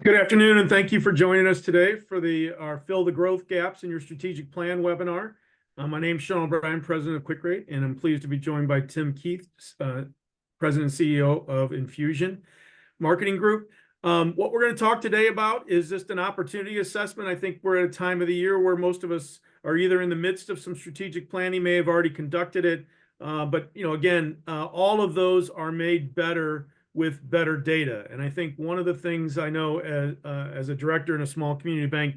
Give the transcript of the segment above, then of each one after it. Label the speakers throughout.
Speaker 1: Good afternoon, and thank you for joining us today for our Fill the Growth Gaps in Your Strategic Plan webinar. My name is Sean O'Brien, President of QuickRate, and I'm pleased to be joined by Tim Keith, President and CEO of Infusion Marketing Group. What we're going to talk today about is just an opportunity assessment. I think we're at a time of the year where most of us are either in the midst of some strategic planning, may have already conducted it, but again, all of those are made better with better data. And I think one of the things I know as a director in a small community bank,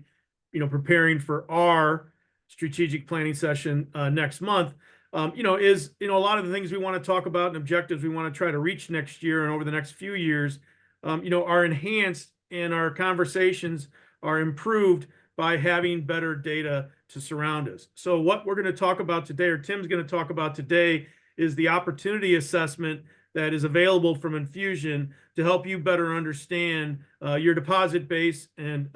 Speaker 1: preparing for our strategic planning session next month, is a lot of the things we want to talk about and objectives we want to try to reach next year and over the next few years, are enhanced and our conversations are improved by having better data to surround us. So what we're going to talk about today, or Tim's going to talk about today, is the opportunity assessment that is available from Infusion to help you better understand your deposit base and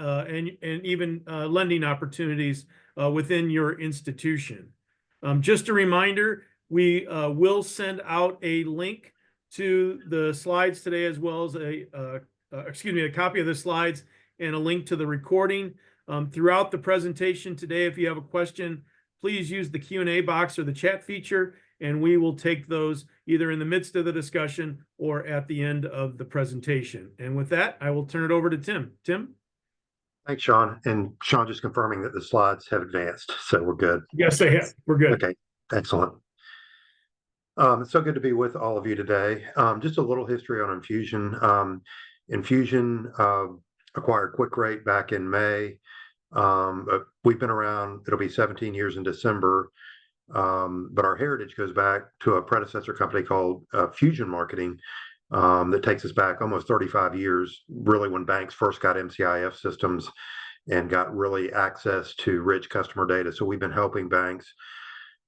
Speaker 1: even lending opportunities within your institution. Just a reminder, we will send out a link to the slides today, as well as a copy of the slides and a link to the recording. Throughout the presentation today, if you have a question, please use the Q&A box or the chat feature, and we will take those either in the midst of the discussion or at the end of the presentation. And with that, I will turn it over to Tim. Tim?
Speaker 2: Thanks, Sean. And Sean, just confirming that the slides have advanced, so we're good.
Speaker 1: Yes, they have. We're good.
Speaker 2: Okay, excellent. It's so good to be with all of you today. Just a little history on Infusion. Infusion acquired QuickRate back in May. We've been around, it'll be 17 years in December. But our heritage goes back to a predecessor company called Fusion Marketing that takes us back almost 35 years, really when banks first got MCIF systems and got really access to rich customer data. So we've been helping banks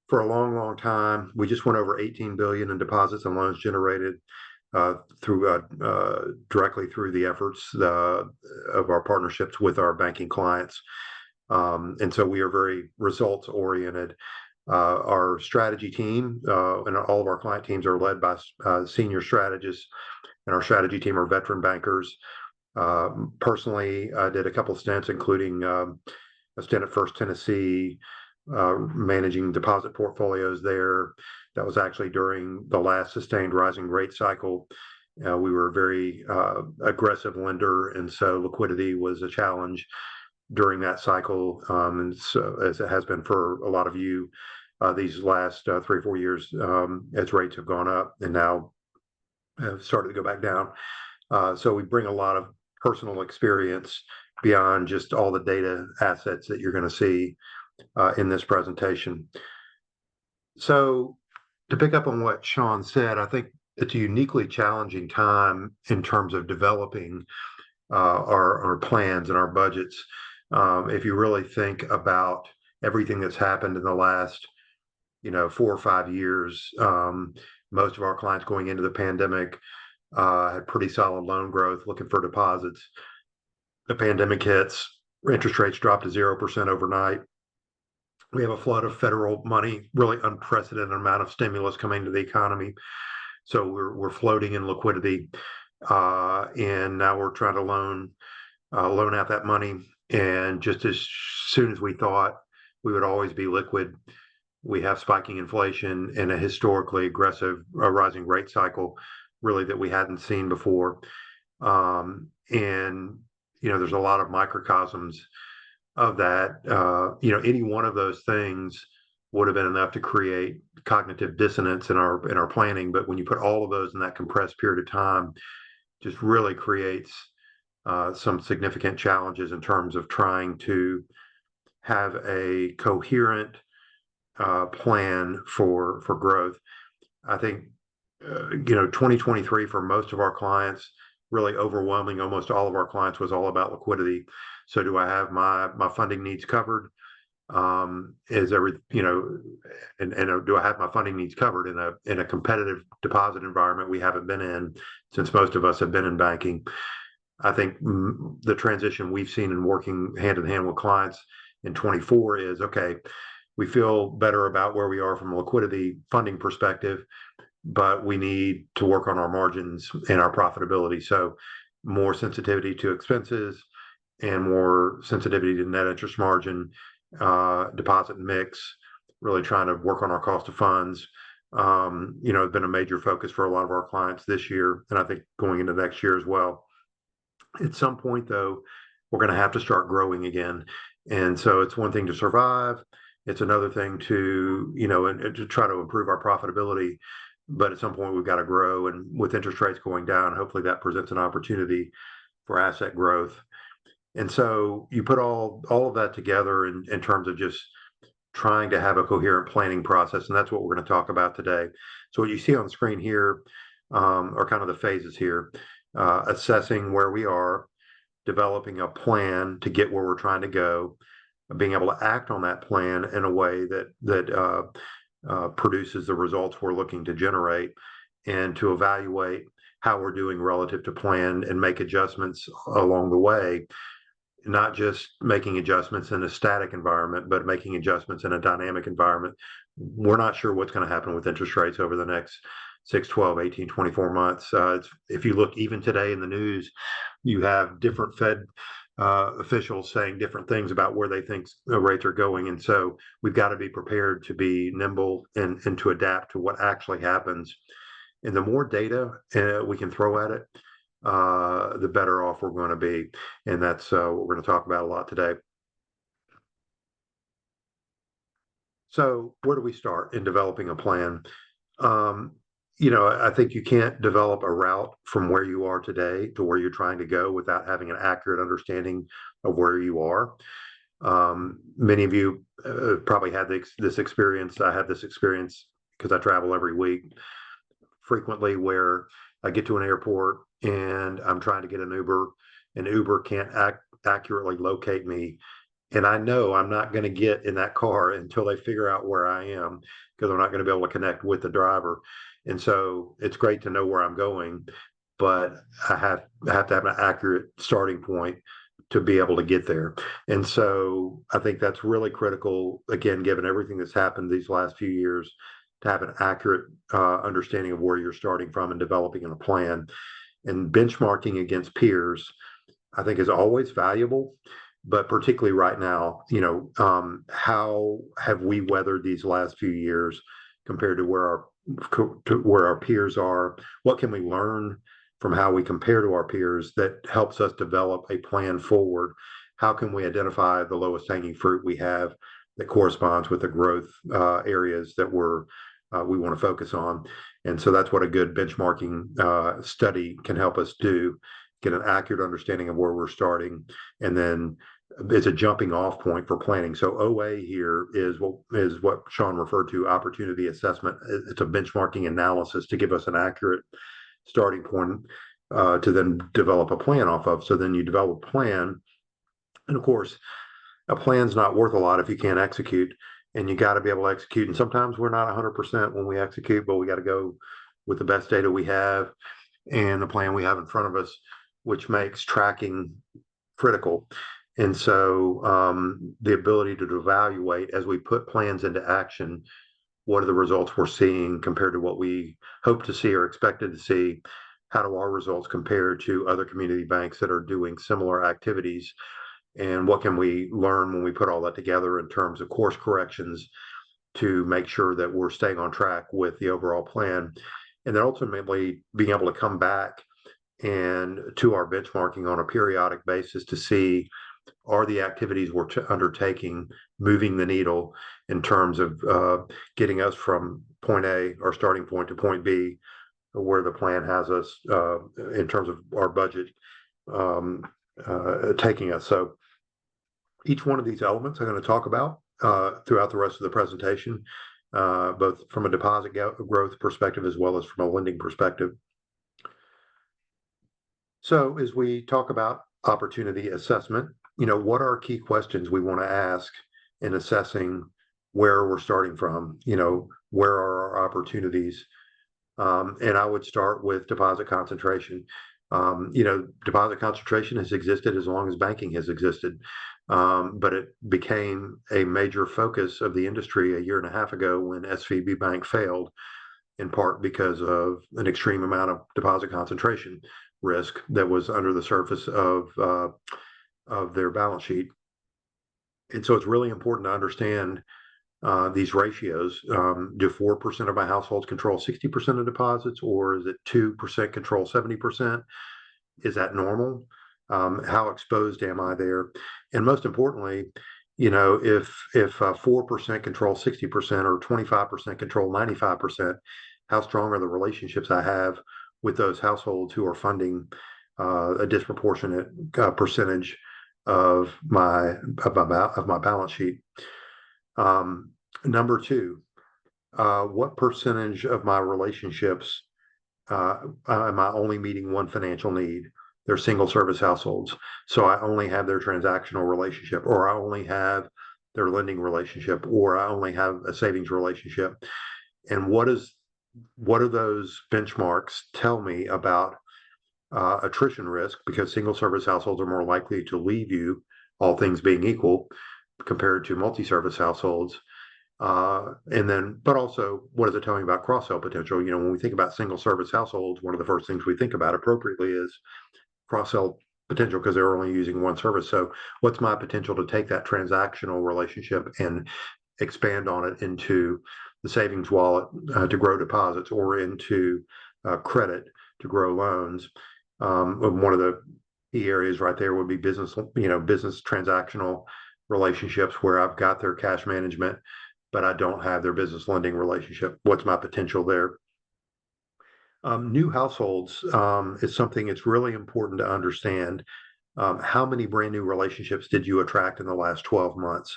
Speaker 2: for a long, long time. We just went over 18 billion in deposits and loans generated through directly through the efforts of our partnerships with our banking clients. And so we are very results oriented. Our strategy team and all of our client teams are led by senior strategists, and our strategy team are veteran bankers. Personally, I did a couple of stints, including a stint at First Tennessee, managing deposit portfolios there. That was actually during the last sustained rising rate cycle. We were a very aggressive lender, and so liquidity was a challenge during that cycle, and so as it has been for a lot of you these last 3 or 4 years, as rates have gone up and now have started to go back down. So we bring a lot of personal experience beyond just all the data assets that you're going to see in this presentation. So to pick up on what Sean said, I think it's a uniquely challenging time in terms of developing our plans and our budgets. If you really think about everything that's happened in the last 4 or 5 years, most of our clients going into the pandemic had pretty solid loan growth, looking for deposits. The pandemic hits, interest rates drop to 0% overnight. We have a flood of federal money, really unprecedented amount of stimulus coming to the economy. So we're floating in liquidity, and now we're trying to loan out that money. And just as soon as we thought we would always be liquid, we have spiking inflation and a historically aggressive rising rate cycle, really, that we hadn't seen before. And there's a lot of microcosms of that. Any one of those things would have been enough to create cognitive dissonance in our planning. But when you put all of those in that compressed period of time, just really creates some significant challenges in terms of trying to have a coherent plan for growth. I think 2023 for most of our clients, really overwhelming, almost all of our clients, was all about liquidity. So do I have my funding needs covered? And do I have my funding needs covered in a competitive deposit environment we haven't been in since most of us have been in banking? I think the transition we've seen in working hand in hand with clients in 24 is, okay, we feel better about where we are from a liquidity funding perspective, but we need to work on our margins and our profitability. So more sensitivity to expenses, and more sensitivity to net interest margin, deposit mix, really trying to work on our cost of funds. It's been a major focus for a lot of our clients this year, and I think going into next year as well. At some point, though, we're going to have to start growing again. And so it's one thing to survive. It's another thing to, and to try to improve our profitability. But at some point, we've got to grow. And with interest rates going down, hopefully that presents an opportunity for asset growth. And so you put all of that together in terms of just trying to have a coherent planning process. And that's what we're going to talk about today. So what you see on the screen here are kind of the phases here. Assessing where we are, developing a plan to get where we're trying to go, being able to act on that plan in a way that produces the results we're looking to generate, and to evaluate how we're doing relative to plan and make adjustments along the way. Not just making adjustments in a static environment, but making adjustments in a dynamic environment. We're not sure what's going to happen with interest rates over the next 6, 12, 18, 24 months. If you look even today in the news, you have different Fed officials saying different things about where they think rates are going. And so we've got to be prepared to be nimble and to adapt to what actually happens. And the more data we can throw at it, the better off we're going to be. And that's what we're going to talk about a lot today. So where do we start in developing a plan? I think you can't develop a route from where you are today to where you're trying to go without having an accurate understanding of where you are. Many of you probably had this experience. I have this experience because I travel every week frequently, where I get to an airport and I'm trying to get an Uber, and Uber can't accurately locate me. And I know I'm not going to get in that car until they figure out where I am, because I'm not going to be able to connect with the driver. And so it's great to know where I'm going, but I have to have an accurate starting point to be able to get there. And so I think that's really critical, again, given everything that's happened these last few years, to have an accurate understanding of where you're starting from and developing a plan. And benchmarking against peers, I think, is always valuable, but particularly right now, how have we weathered these last few years compared to where our peers are? What can we learn from how we compare to our peers that helps us develop a plan forward? How can we identify the lowest hanging fruit we have that corresponds with the growth areas that we want to focus on? And so that's what a good benchmarking study can help us do, get an accurate understanding of where we're starting, and then it's a jumping off point for planning. So OA here is what Sean referred to, opportunity assessment. It's a benchmarking analysis to give us an accurate starting point to then develop a plan off of. So then you develop a plan, and of course, a plan's not worth a lot if you can't execute, and you got to be able to execute. And sometimes we're not 100% when we execute, but we got to go with the best data we have and the plan we have in front of us, which makes tracking critical. And so the ability to evaluate as we put plans into action, what are the results we're seeing compared to what we hope to see or expected to see? How do our results compare to other community banks that are doing similar activities? And what can we learn when we put all that together in terms of course corrections to make sure that we're staying on track with the overall plan? And then ultimately being able to come back and to our benchmarking on a periodic basis to see, are the activities we're undertaking moving the needle in terms of getting us from point A, our starting point, to point B, where the plan has us in terms of our budget taking us. So each one of these elements I'm going to talk about throughout the rest of the presentation, both from a deposit growth perspective as well as from a lending perspective. So as we talk about opportunity assessment, what are key questions we want to ask in assessing where we're starting from? Where are our opportunities? And I would start with deposit concentration. Deposit concentration has existed as long as banking has existed, but it became a major focus of the industry a year and a half ago when SVB Bank failed, in part because of an extreme amount of deposit concentration. risk that was under the surface of their balance sheet. And so it's really important to understand these ratios. Do 4% of my households control 60% of deposits, or is it 2% control 70%? Is that normal? How exposed am I there? And most importantly, if 4% control 60% or 25% control 95%, how strong are the relationships I have with those households who are funding a disproportionate percentage of my balance sheet? Number two, what percentage of my relationships am I only meeting one financial need? They're single service households. So I only have their transactional relationship, or I only have their lending relationship, or I only have a savings relationship. And what do those benchmarks tell me about attrition risk? Because single service households are more likely to leave you, all things being equal, compared to multi-service households. But also, what does it tell me about cross-sell potential? When we think about single service households, one of the first things we think about appropriately is cross-sell potential, because they're only using one service. So what's my potential to take that transactional relationship and expand on it into the savings wallet to grow deposits, or into credit to grow loans? One of the key areas right there would be business transactional relationships, where I've got their cash management, but I don't have their business lending relationship. What's my potential there? New households is something it's really important to understand. How many brand new relationships did you attract in the last 12 months?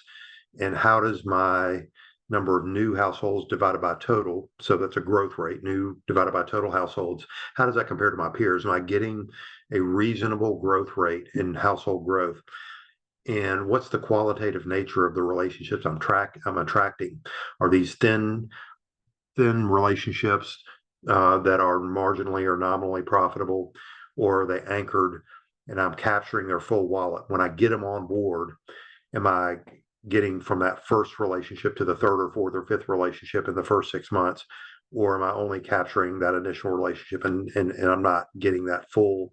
Speaker 2: And how does my number of new households divided by total, so that's a growth rate, new divided by total households, how does that compare to my peers? Am I getting a reasonable growth rate in household growth? And what's the qualitative nature of the relationships I'm attracting? Are these thin relationships that are marginally or nominally profitable, or are they anchored and I'm capturing their full wallet? When I get them on board, am I getting from that first relationship to the third or fourth or fifth relationship in the first 6 months? Or am I only capturing that initial relationship and I'm not getting that full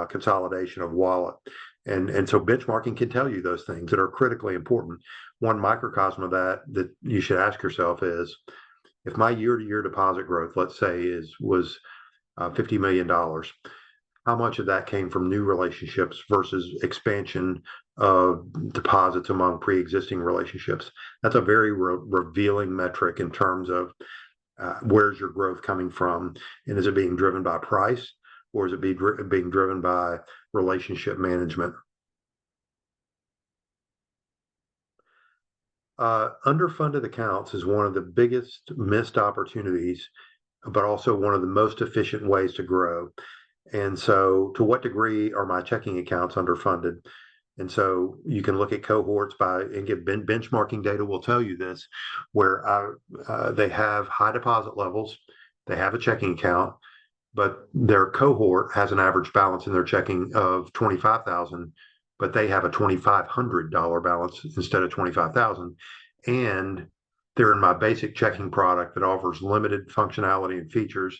Speaker 2: consolidation of wallet? And so benchmarking can tell you those things that are critically important. One microcosm of that you should ask yourself is, if my year-to-year deposit growth, let's say, was $50 million, how much of that came from new relationships versus expansion of deposits among pre-existing relationships? That's a very revealing metric in terms of where's your growth coming from, and is it being driven by price, or is it being driven by relationship management? Underfunded accounts is one of the biggest missed opportunities, but also one of the most efficient ways to grow. And so, to what degree are my checking accounts underfunded? And so you can look at cohorts and get benchmarking data will tell you this, where they have high deposit levels, they have a checking account, but their cohort has an average balance in their checking of $25,000, but they have a $2,500 balance instead of $25,000. And they're in my basic checking product that offers limited functionality and features.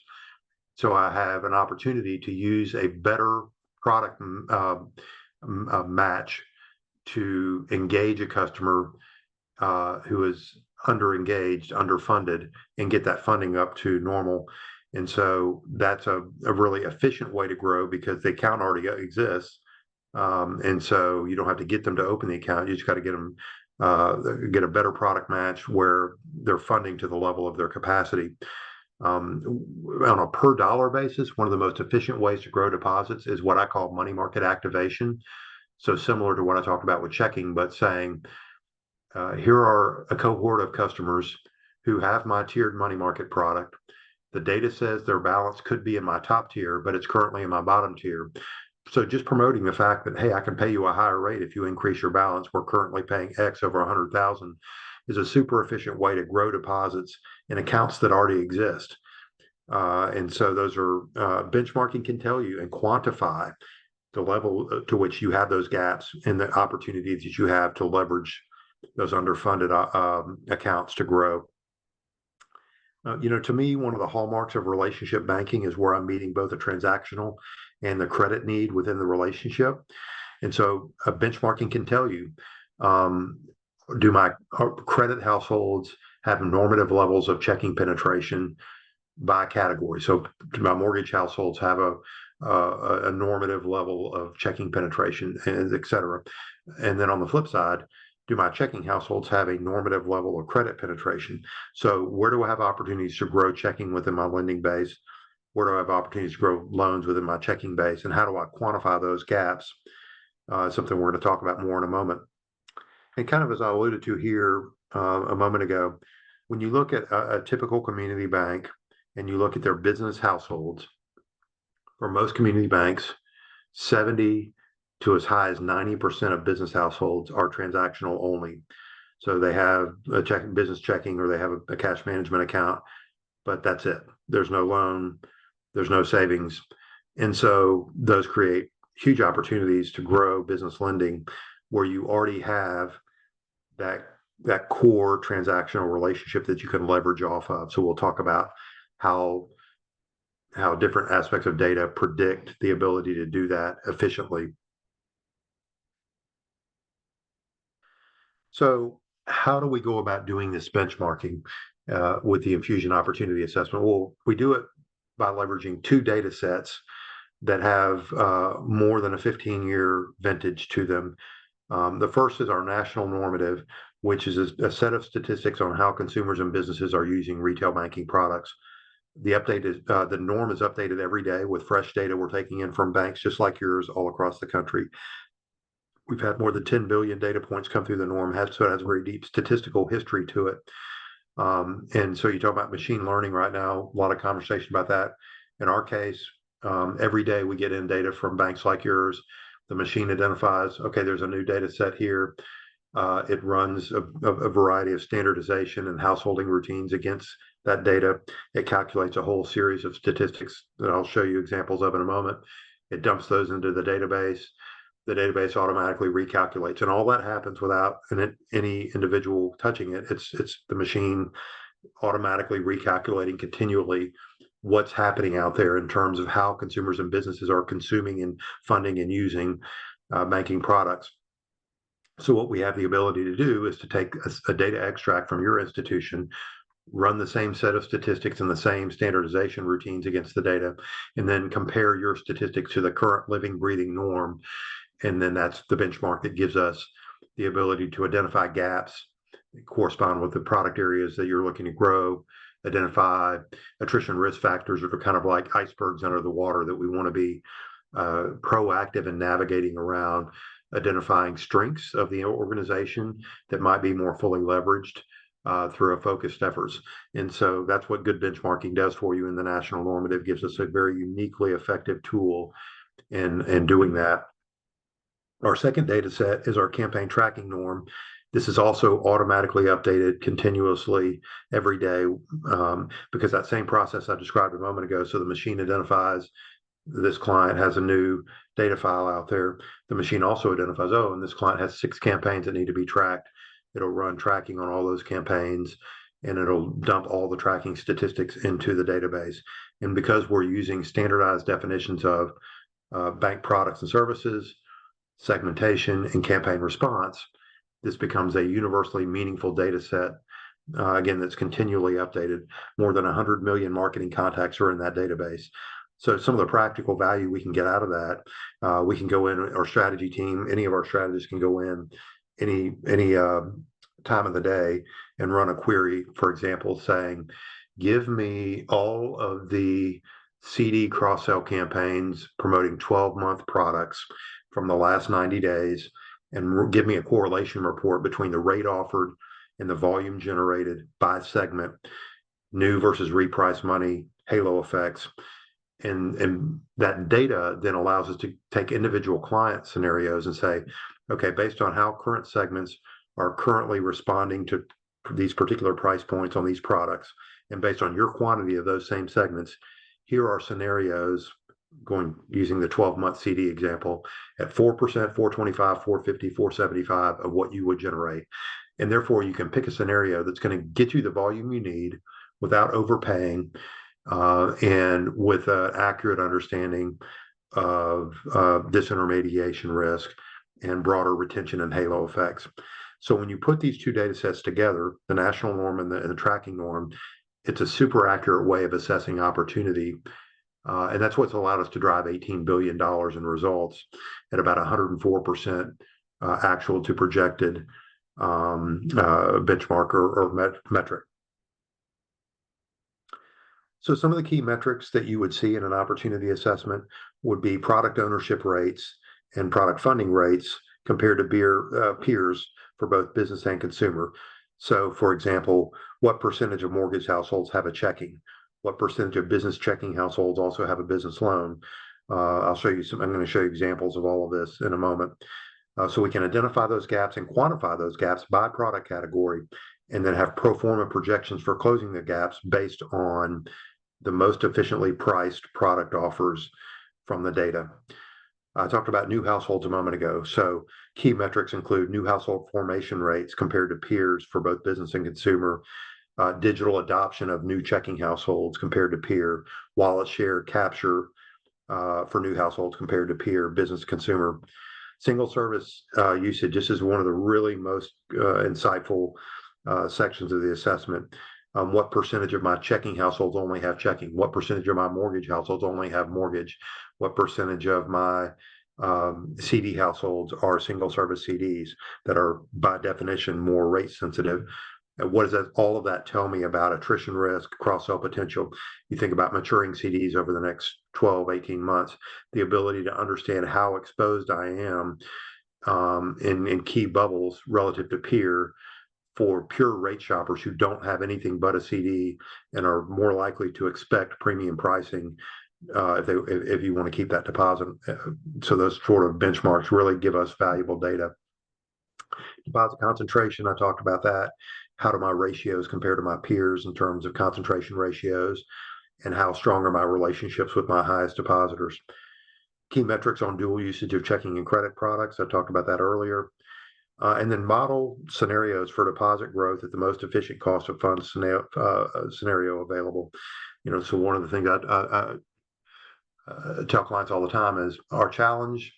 Speaker 2: So I have an opportunity to use a better product match to engage a customer who is underengaged, underfunded, and get that funding up to normal. And so that's a really efficient way to grow, because the account already exists. And so you don't have to get them to open the account. You just got to get them, get a better product match where they're funding to the level of their capacity. On a per dollar basis, one of the most efficient ways to grow deposits is what I call money market activation. So similar to what I talked about with checking, but saying, here are a cohort of customers who have my tiered money market product. The data says their balance could be in my top tier, but it's currently in my bottom tier. So just promoting the fact that, hey, I can pay you a higher rate if you increase your balance. We're currently paying X over 100,000 is a super efficient way to grow deposits in accounts that already exist. And so those are benchmarking can tell you and quantify the level to which you have those gaps and the opportunities that you have to leverage those underfunded accounts to grow. To me, one of the hallmarks of relationship banking is where I'm meeting both a transactional and the credit need within the relationship. And so benchmarking can tell you, do my credit households have normative levels of checking penetration by category? So do my mortgage households have a normative level of checking penetration, and et cetera? And then on the flip side, do my checking households have a normative level of credit penetration? So where do I have opportunities to grow checking within my lending base? Where do I have opportunities to grow loans within my checking base? And how do I quantify those gaps? Something we're going to talk about more in a moment. And kind of as I alluded to here a moment ago, when you look at a typical community bank and you look at their business households, for most community banks, 70 to as high as 90% of business households are transactional only. So they have a business checking, or they have a cash management account, but that's it. There's no loan, there's no savings. And so those create huge opportunities to grow business lending where you already have that core transactional relationship that you can leverage off of. So we'll talk about how different aspects of data predict the ability to do that efficiently. So how do we go about doing this benchmarking with the Infusion Opportunity Assessment? Well, we do it by leveraging two data sets that have more than a 15-year vintage to them. The first is our national normative, which is a set of statistics on how consumers and businesses are using retail banking products. The norm is updated every day with fresh data we're taking in from banks just like yours all across the country. We've had more than 10 billion data points come through the norm, so it has a very deep statistical history to it. And so you talk about machine learning right now, a lot of conversation about that. In our case, every day we get in data from banks like yours. The machine identifies, okay, there's a new data set here. It runs a variety of standardization and householding routines against that data. It calculates a whole series of statistics that I'll show you examples of in a moment. It dumps those into the database. The database automatically recalculates, and all that happens without any individual touching it. It's the machine automatically recalculating continually what's happening out there in terms of how consumers and businesses are consuming and funding and using banking products. So what we have the ability to do is to take a data extract from your institution, run the same set of statistics and the same standardization routines against the data, and then compare your statistics to the current living, breathing norm. And then that's the benchmark that gives us the ability to identify gaps that correspond with the product areas that you're looking to grow, identify attrition risk factors that are kind of like icebergs under the water that we want to be proactive in navigating around, identifying strengths of the organization that might be more fully leveraged through a focused efforts. And so that's what good benchmarking does for you in the national normative. Gives us a very uniquely effective tool in doing that. Our second data set is our campaign tracking norm. This is also automatically updated continuously every day because that same process I described a moment ago. So the machine identifies this client has a new data file out there. The machine also identifies, oh, and this client has 6 campaigns that need to be tracked. It'll run tracking on all those campaigns, and it'll dump all the tracking statistics into the database. And because we're using standardized definitions of bank products and services, segmentation, and campaign response, this becomes a universally meaningful data set, again, that's continually updated. More than 100 million marketing contacts are in that database. So some of the practical value we can get out of that, we can go in, our strategy team, any of our strategists can go in any time of the day and run a query, for example, saying, give me all of the CD cross-sell campaigns promoting 12-month products from the last 90 days and give me a correlation report between the rate offered and the volume generated by segment, new versus reprice money, halo effects. And that data then allows us to take individual client scenarios and say, okay, based on how current segments are currently responding to these particular price points on these products, and based on your quantity of those same segments, here are scenarios using the 12-month CD example at 4%, 425, 450, 475 of what you would generate. And therefore you can pick a scenario that's going to get you the volume you need without overpaying and with an accurate understanding of disintermediation risk and broader retention and halo effects. So when you put these two data sets together, the national norm and the tracking norm, it's a super accurate way of assessing opportunity. And that's what's allowed us to drive $18 billion in results at about 104% actual to projected benchmark or metric. So some of the key metrics that you would see in an opportunity assessment would be product ownership rates and product funding rates compared to peers for both business and consumer. So, for example, what percentage of mortgage households have a checking? What percentage of business checking households also have a business loan? I'm going to show you examples of all of this in a moment. So we can identify those gaps and quantify those gaps by product category, and then have pro forma projections for closing the gaps based on the most efficiently priced product offers from the data. I talked about new households a moment ago. So key metrics include new household formation rates compared to peers for both business and consumer, digital adoption of new checking households compared to peer, wallet share capture for new households compared to peer, business, consumer. Single service usage, this is one of the really most insightful sections of the assessment. What percentage of my checking households only have checking? What percentage of my mortgage households only have mortgage? What percentage of my CD households are single service CDs that are by definition more rate sensitive? And what does all of that tell me about attrition risk, cross-sell potential? You think about maturing CDs over the next 12, 18 months, the ability to understand how exposed I am in key bubbles relative to peer for pure rate shoppers who don't have anything but a CD and are more likely to expect premium pricing if you want to keep that deposit. So those sort of benchmarks really give us valuable data. Deposit concentration, I talked about that. How do my ratios compare to my peers in terms of concentration ratios, and how strong are my relationships with my highest depositors? Key metrics on dual usage of checking and credit products, I talked about that earlier. And then model scenarios for deposit growth at the most efficient cost of funds scenario available. So one of the things I tell clients all the time is our challenge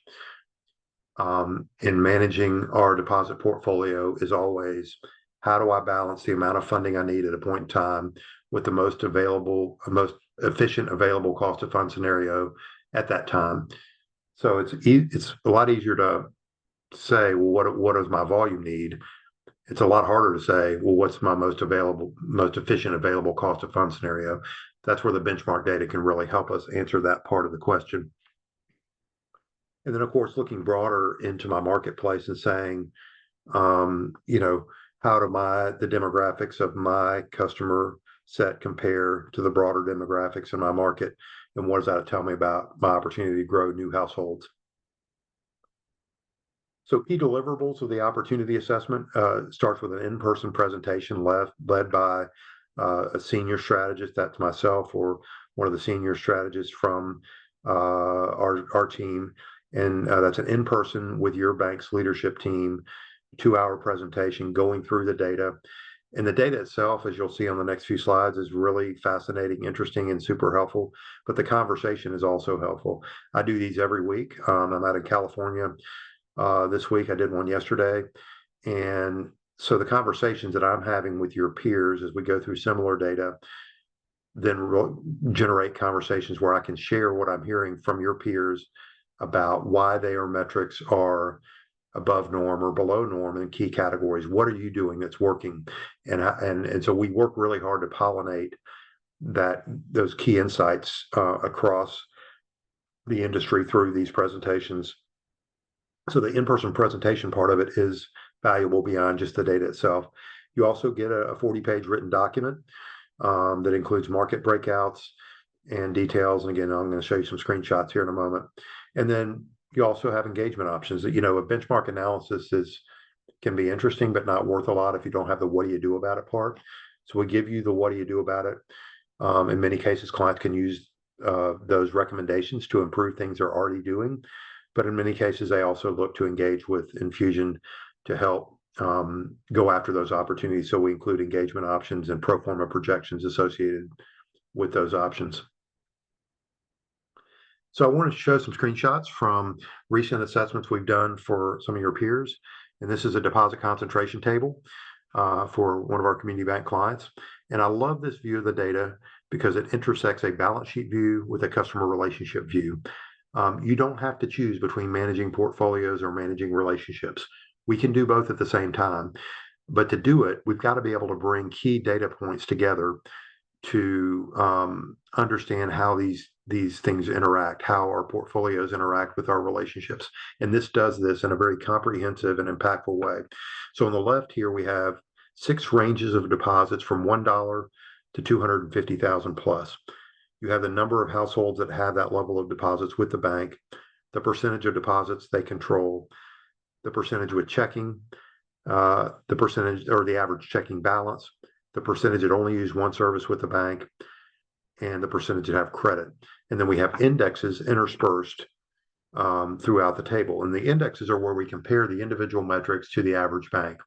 Speaker 2: in managing our deposit portfolio is always, how do I balance the amount of funding I need at a point in time with the most efficient available cost of funds scenario at that time? So it's a lot easier to say, well, what does my volume need? It's a lot harder to say, well, what's my most efficient available cost of funds scenario? That's where the benchmark data can really help us answer that part of the question. And then, of course, looking broader into my marketplace and saying, how do the demographics of my customer set compare to the broader demographics in my market? And what does that tell me about my opportunity to grow new households? So key deliverables of the opportunity assessment starts with an in-person presentation led by a senior strategist, that's myself, or one of the senior strategists from our team. And that's an in-person with your bank's leadership team, 2-hour presentation going through the data. And the data itself, as you'll see on the next few slides, is really fascinating, interesting, and super helpful. But the conversation is also helpful. I do these every week. I'm out in California this week. I did one yesterday. And so the conversations that I'm having with your peers as we go through similar data then generate conversations where I can share what I'm hearing from your peers about why their metrics are above norm or below norm in key categories. What are you doing that's working? And so we work really hard to pollinate those key insights across the industry through these presentations. So the in-person presentation part of it is valuable beyond just the data itself. You also get a 40-page written document that includes market breakouts and details. And again, I'm going to show you some screenshots here in a moment. And then you also have engagement options. A benchmark analysis can be interesting, but not worth a lot if you don't have the what do you do about it part. So we give you the what do you do about it. In many cases, clients can use those recommendations to improve things they're already doing. But in many cases, they also look to engage with Infusion to help go after those opportunities. So we include engagement options and pro forma projections associated with those options. So I want to show some screenshots from recent assessments we've done for some of your peers. And this is a deposit concentration table for one of our community bank clients. And I love this view of the data because it intersects a balance sheet view with a customer relationship view. You don't have to choose between managing portfolios or managing relationships. We can do both at the same time. But to do it, we've got to be able to bring key data points together to understand how these things interact, how our portfolios interact with our relationships. And this does this in a very comprehensive and impactful way. So on the left here, we have 6 ranges of deposits from $1 to 250,000 plus. You have the number of households that have that level of deposits with the bank, the percentage of deposits they control, the percentage with checking, the percentage or the average checking balance, the percentage that only use one service with the bank, and the percentage that have credit. And then we have indexes interspersed throughout the table. And the indexes are where we compare the individual metrics to the average bank.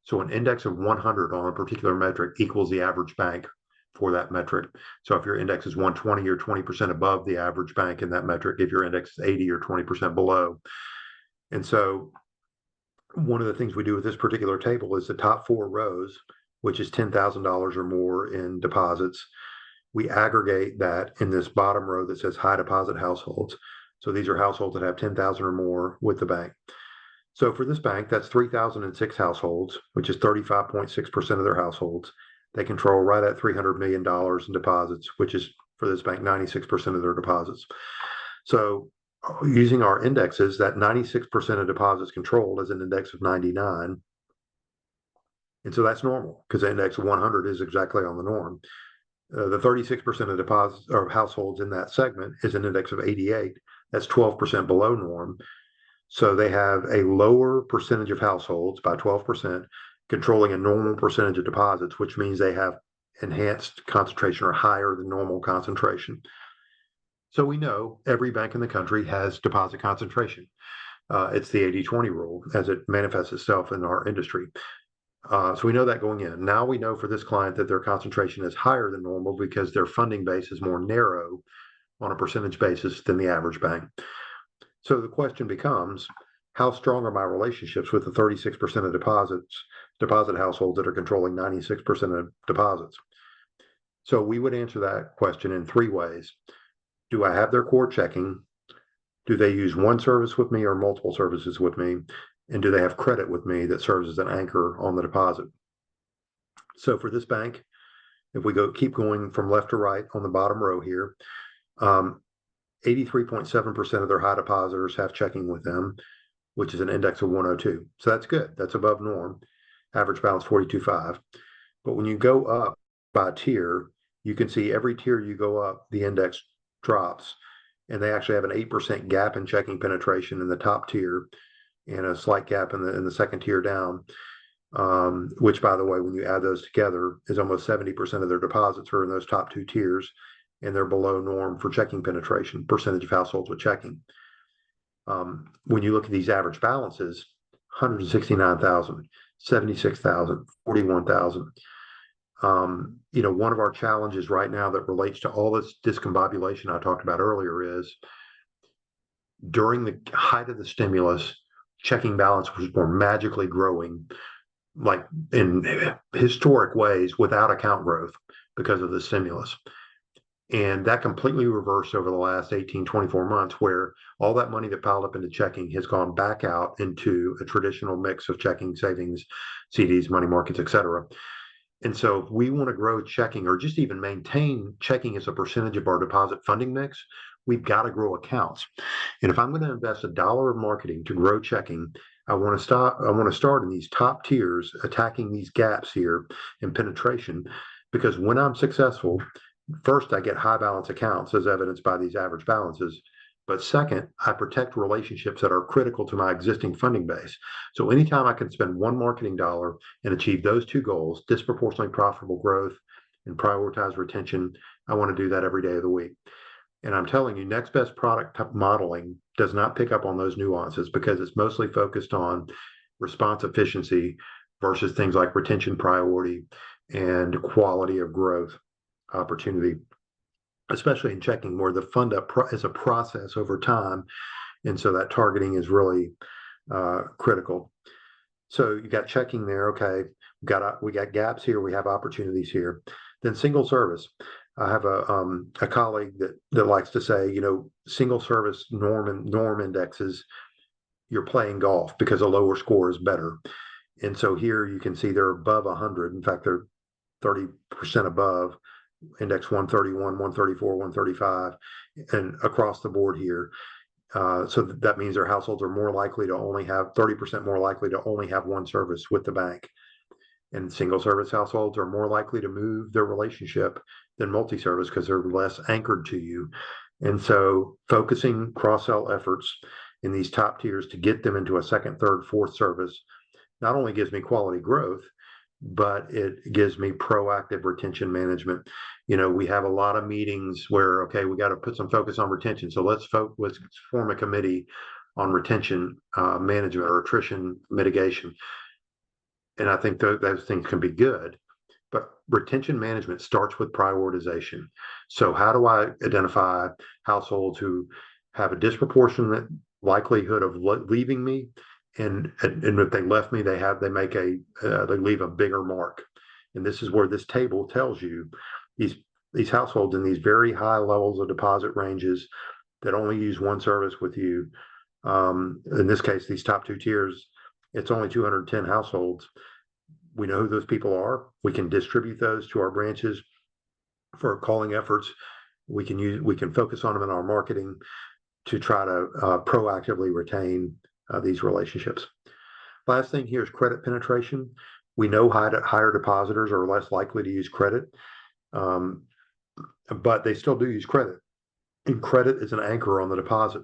Speaker 2: So an index of 100 on a particular metric equals the average bank for that metric. So if your index is 120, you're 20% above the average bank in that metric. If your index is 80, you're 20% below. And so one of the things we do with this particular table is the top 4 rows, which is $10,000 or more in deposits. We aggregate that in this bottom row that says high deposit households. So these are households that have 10,000 or more with the bank. So for this bank, that's 3,006 households, which is 35.6% of their households. They control right at $300 million in deposits, which is for this bank 96% of their deposits. So using our indexes, that 96% of deposits controlled is an index of 99. And so that's normal because the index of 100 is exactly on the norm. The 36% of deposits or households in that segment is an index of 88. That's 12% below norm. So they have a lower percentage of households by 12%, controlling a normal percentage of deposits, which means they have enhanced concentration or higher than normal concentration. So we know every bank in the country has deposit concentration. It's the 80-20 rule as it manifests itself in our industry. So we know that going in. Now we know for this client that their concentration is higher than normal because their funding base is more narrow on a percentage basis than the average bank. So the question becomes, how strong are my relationships with the 36% of deposit households that are controlling 96% of deposits? So we would answer that question in 3 ways. Do I have their core checking? Do they use one service with me or multiple services with me? And do they have credit with me that serves as an anchor on the deposit? So for this bank, if we keep going from left to right on the bottom row here, 83.7% of their high depositors have checking with them, which is an index of 102. So that's good. That's above norm. Average balance 42.5. But when you go up by tier, you can see every tier you go up, the index drops. And they actually have an 8% gap in checking penetration in the top tier and a slight gap in the second tier down, which, by the way, when you add those together, is almost 70% of their deposits are in those top 2 tiers, and they're below norm for checking penetration, percentage of households with checking. When you look at these average balances, 169,000, 76,000, 41,000. One of our challenges right now that relates to all this discombobulation I talked about earlier is during the height of the stimulus, checking balance was more magically growing, like in historic ways without account growth because of the stimulus. And that completely reversed over the last 18, 24 months, where all that money that piled up into checking has gone back out into a traditional mix of checking, savings, CDs, money markets, et cetera. And so if we want to grow checking or just even maintain checking as a percentage of our deposit funding mix, we've got to grow accounts. And if I'm going to invest $1 of marketing to grow checking, I want to start in these top tiers, attacking these gaps here in penetration, because when I'm successful, first, I get high balance accounts as evidenced by these average balances. But second, I protect relationships that are critical to my existing funding base. So anytime I can spend one marketing dollar and achieve those 2 goals, disproportionately profitable growth and prioritize retention, I want to do that every day of the week. And I'm telling you, next best product modeling does not pick up on those nuances because it's mostly focused on response efficiency versus things like retention priority and quality of growth opportunity. especially in checking where the fund up is a process over time. And so that targeting is really critical. So you got checking there. Okay, we got gaps here. We have opportunities here. Then single service. I have a colleague that likes to say, single service norm indexes. You're playing golf because a lower score is better. And so here you can see they're above 100. In fact, they're 30% above index 131, 134, 135, and across the board here. So that means their households are more likely to only have 30% more likely to only have one service with the bank. And single service households are more likely to move their relationship than multi-service because they're less anchored to you. And so focusing cross-sell efforts in these top tiers to get them into a second, third, fourth service not only gives me quality growth, but it gives me proactive retention management. We have a lot of meetings where, okay, we got to put some focus on retention. So let's form a committee on retention management or attrition mitigation. And I think those things can be good, but retention management starts with prioritization. So how do I identify households who have a disproportionate likelihood of leaving me? And if they left me, they leave a bigger mark. And this is where this table tells you these households in these very high levels of deposit ranges that only use one service with you. In this case, these top two tiers, it's only 210 households. We know who those people are. We can distribute those to our branches for calling efforts. We can focus on them in our marketing to try to proactively retain these relationships. Last thing here is credit penetration. We know higher depositors are less likely to use credit, but they still do use credit. And credit is an anchor on the deposit.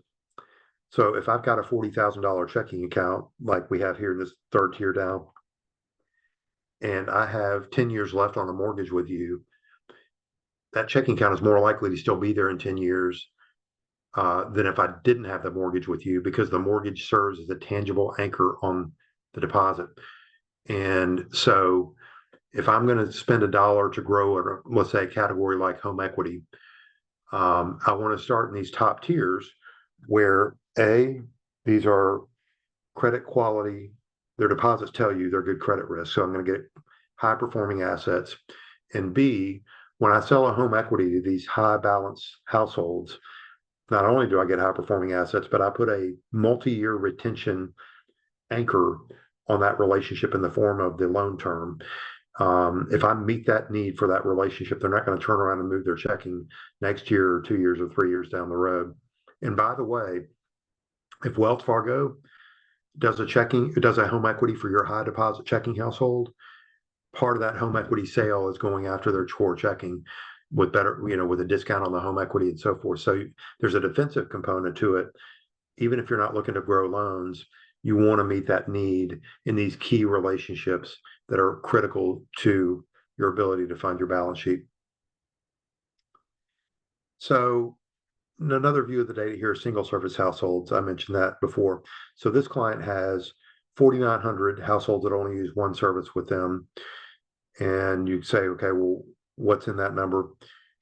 Speaker 2: So if I've got a $40,000 checking account, like we have here in this third tier down, and I have 10 years left on the mortgage with you, that checking account is more likely to still be there in 10 years than if I didn't have the mortgage with you, because the mortgage serves as a tangible anchor on the deposit. And so if I'm going to spend $1 to grow, let's say a category like home equity, I want to start in these top tiers where these are credit quality. Their deposits tell you they're good credit risk. So I'm going to get high performing assets. And B, when I sell a home equity to these high balance households, not only do I get high performing assets, but I put a multi-year retention anchor on that relationship in the form of the loan term. If I meet that need for that relationship, they're not going to turn around and move their checking next year or 2 years or 3 years down the road. And by the way, if Wells Fargo does a home equity for your high deposit checking household, part of that home equity sale is going after their core checking with better, with a discount on the home equity and so forth. So there's a defensive component to it. Even if you're not looking to grow loans, you want to meet that need in these key relationships that are critical to your ability to fund your balance sheet. So another view of the data here is single service households. I mentioned that before. So this client has 4,900 households that only use one service with them. And you say, okay, well, what's in that number?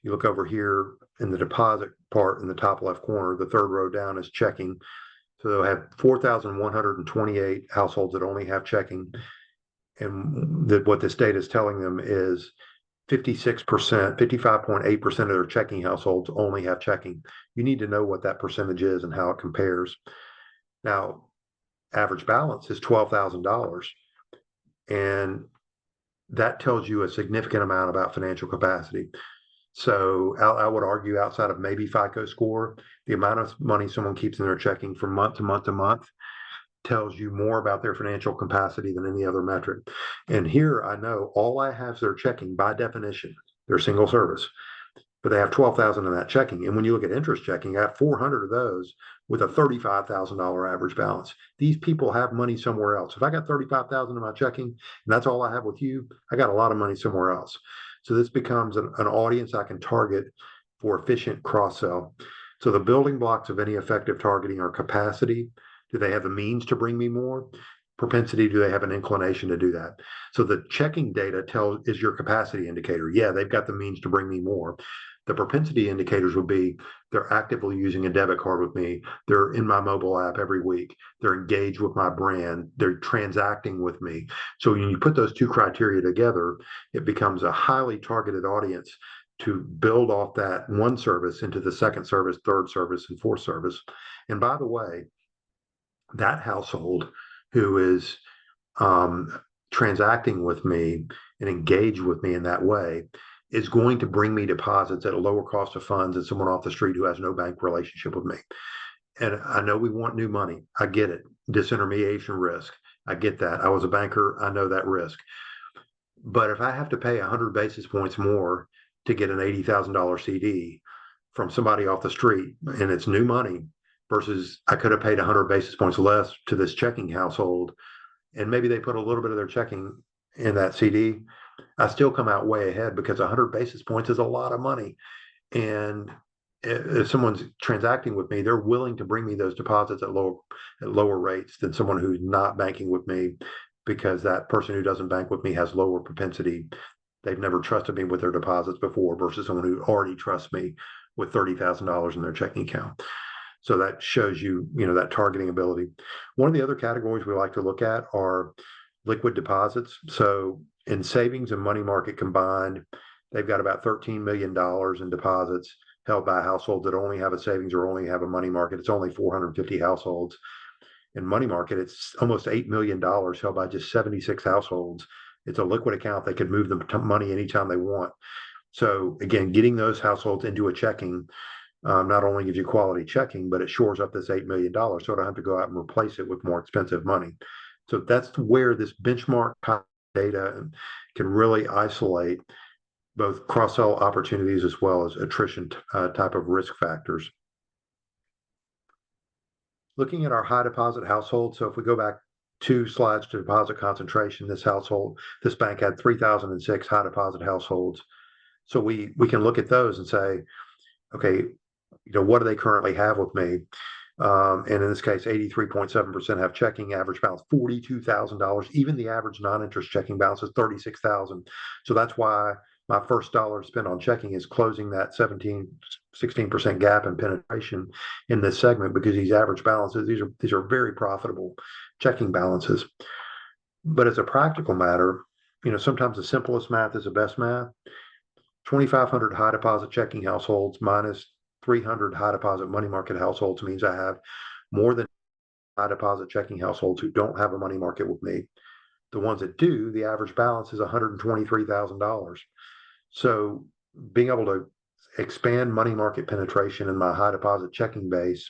Speaker 2: You look over here in the deposit part in the top left corner, the third row down is checking. So they'll have 4,128 households that only have checking. And what this data is telling them is 56%, 55.8% of their checking households only have checking. You need to know what that percentage is and how it compares. Now, average balance is $12,000. And that tells you a significant amount about financial capacity. So I would argue outside of maybe FICO score, the amount of money someone keeps in their checking from month to month to month tells you more about their financial capacity than any other metric. And here I know all I have is their checking by definition. They're single service, but they have 12,000 in that checking. And when you look at interest checking, I have 400 of those with a $35,000 average balance. These people have money somewhere else. If I got 35,000 in my checking and that's all I have with you, I got a lot of money somewhere else. So this becomes an audience I can target for efficient cross-sell. So the building blocks of any effective targeting are capacity. Do they have the means to bring me more? Propensity, do they have an inclination to do that? So the checking data is your capacity indicator. Yeah, they've got the means to bring me more. The propensity indicators would be they're actively using a debit card with me. They're in my mobile app every week. They're engaged with my brand. They're transacting with me. So when you put those two criteria together, it becomes a highly targeted audience to build off that one service into the second service, third service, and fourth service. And by the way, that household who is transacting with me and engaged with me in that way is going to bring me deposits at a lower cost of funds than someone off the street who has no bank relationship with me. And I know we want new money. I get it. Disintermediation risk. I get that. I was a banker. I know that risk. But if I have to pay 100 basis points more to get an $80,000 CD from somebody off the street and it's new money versus I could have paid 100 basis points less to this checking household, and maybe they put a little bit of their checking in that CD, I still come out way ahead because 100 basis points is a lot of money. And if someone's transacting with me, they're willing to bring me those deposits at lower rates than someone who's not banking with me, because that person who doesn't bank with me has lower propensity. They've never trusted me with their deposits before versus someone who already trusts me with $30,000 in their checking account. So that shows you, that targeting ability. One of the other categories we like to look at are liquid deposits. So in savings and money market combined, they've got about $13 million in deposits held by households that only have a savings or only have a money market. It's only 450 households. In money market, it's almost $8 million held by just 76 households. It's a liquid account. They could move the money anytime they want. So again, getting those households into a checking not only gives you quality checking, but it shores up this $8 million. So I don't have to go out and replace it with more expensive money. So that's where this benchmark data can really isolate both cross-sell opportunities as well as attrition type of risk factors. Looking at our high deposit household, so if we go back 2 slides to deposit concentration, this bank had 3,006 high deposit households. So we can look at those and say, okay, what do they currently have with me? And in this case, 83.7% have checking, average balance $42,000. Even the average non-interest checking balance is $36,000. So that's why my first dollar spent on checking is closing that 16% gap in penetration in this segment, because these average balances, these are very profitable checking balances. But as a practical matter, sometimes the simplest math is the best math. 2,500 high deposit checking households minus 300 high deposit money market households means I have more than high deposit checking households who don't have a money market with me. The ones that do, the average balance is $123,000. So being able to expand money market penetration in my high deposit checking base,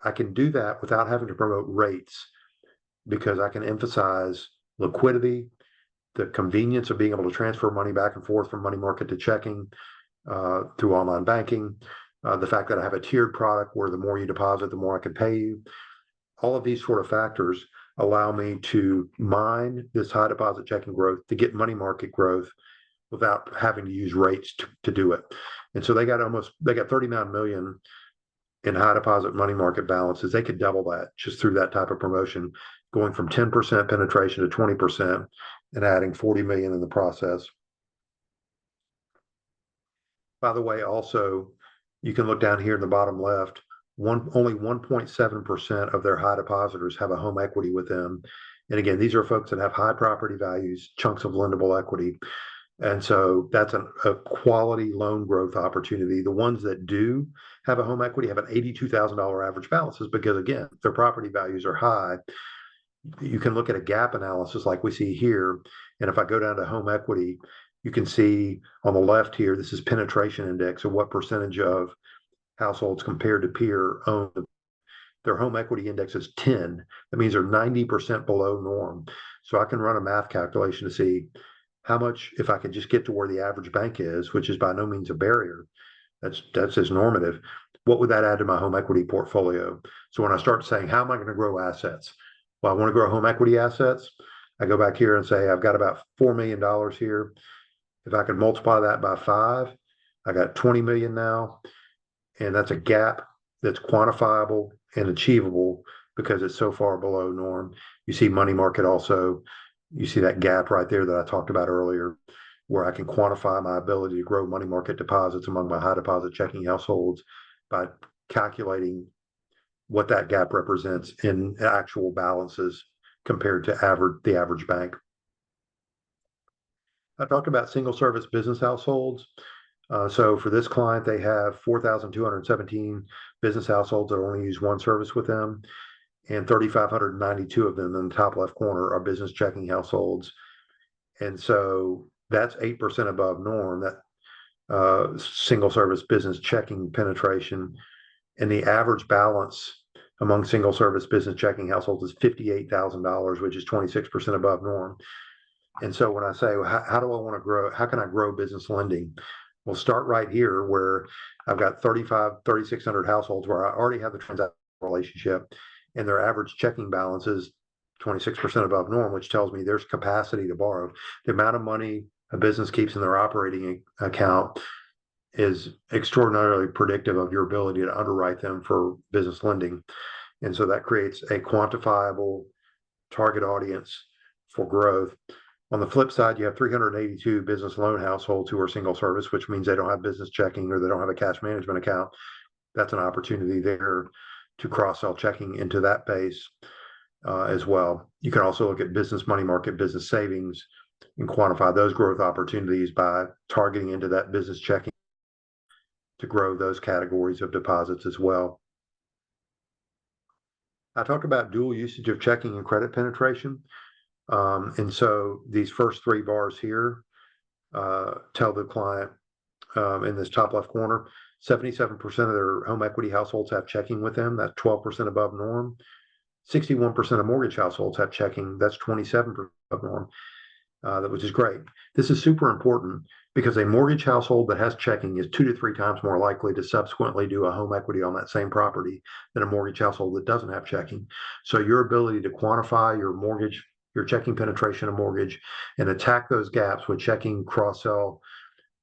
Speaker 2: I can do that without having to promote rates, because I can emphasize liquidity, the convenience of being able to transfer money back and forth from money market to checking through online banking, the fact that I have a tiered product where the more you deposit, the more I can pay you. All of these sort of factors allow me to mine this high deposit checking growth to get money market growth without having to use rates to do it. And so they got 39 million in high deposit money market balances. They could double that just through that type of promotion, going from 10% penetration to 20% and adding 40 million in the process. By the way, also, you can look down here in the bottom left, only 1.7% of their high depositors have a home equity with them. And again, these are folks that have high property values, chunks of lendable equity. And so that's a quality loan growth opportunity. The ones that do have a home equity have an $82,000 average balances, because again, their property values are high. You can look at a gap analysis like we see here. And if I go down to home equity, you can see on the left here, this is penetration index, of what percentage of households compared to peer own. Their home equity index is 10. That means they're 90% below norm. So I can run a math calculation to see how much, if I could just get to where the average bank is, which is by no means a barrier, that's as normative, what would that add to my home equity portfolio? So when I start saying, how am I going to grow assets? Well, I want to grow home equity assets. I go back here and say, I've got about $4 million here. If I could multiply that by 5, I got 20 million now. And that's a gap that's quantifiable and achievable because it's so far below norm. You see money market also, you see that gap right there that I talked about earlier, where I can quantify my ability to grow money market deposits among my high deposit checking households by calculating what that gap represents in actual balances compared to the average bank. I talked about single service business households. So for this client, they have 4,217 business households that only use one service with them, and 3,592 of them in the top left corner are business checking households. And so that's 8% above norm, that single service business checking penetration. And the average balance among single service business checking households is $58,000, which is 26% above norm. And so when I say, well, how do I want to grow? How can I grow business lending? We'll start right here where I've got 3,600 households where I already have the transaction relationship, and their average checking balance is 26% above norm, which tells me there's capacity to borrow. The amount of money a business keeps in their operating account is extraordinarily predictive of your ability to underwrite them for business lending. And so that creates a quantifiable target audience for growth. On the flip side, you have 382 business loan households who are single service, which means they don't have business checking or they don't have a cash management account. That's an opportunity there to cross-sell checking into that base as well. You can also look at business money market, business savings, and quantify those growth opportunities by targeting into that business checking to grow those categories of deposits as well. I talked about dual usage of checking and credit penetration. And so these first three bars here tell the client in this top left corner, 77% of their home equity households have checking with them. That's 12% above norm. 61% of mortgage households have checking. That's 27% above norm, which is great. This is super important because a mortgage household that has checking is 2 to 3 times more likely to subsequently do a home equity on that same property than a mortgage household that doesn't have checking. So your ability to quantify your checking penetration of mortgage and attack those gaps with checking cross-sell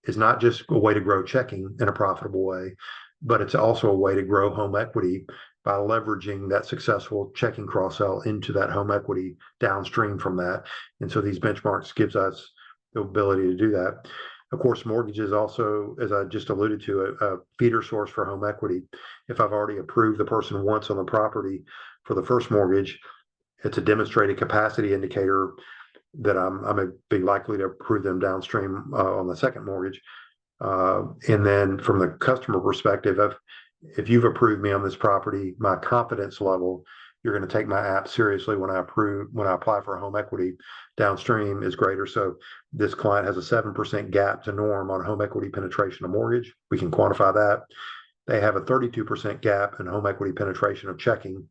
Speaker 2: is not just a way to grow checking in a profitable way, but it's also a way to grow home equity by leveraging that successful checking cross-sell into that home equity downstream from that. And so these benchmarks gives us the ability to do that. Of course, mortgage is also, as I just alluded to, a feeder source for home equity. If I've already approved the person once on the property for the first mortgage, it's a demonstrated capacity indicator that I'm going to be likely to approve them downstream on the second mortgage. And then from the customer perspective, if you've approved me on this property, my confidence level, you're going to take my app seriously when I apply for a home equity downstream is greater. So this client has a 7% gap to norm on home equity penetration of mortgage. We can quantify that. They have a 32% gap in home equity penetration of checking.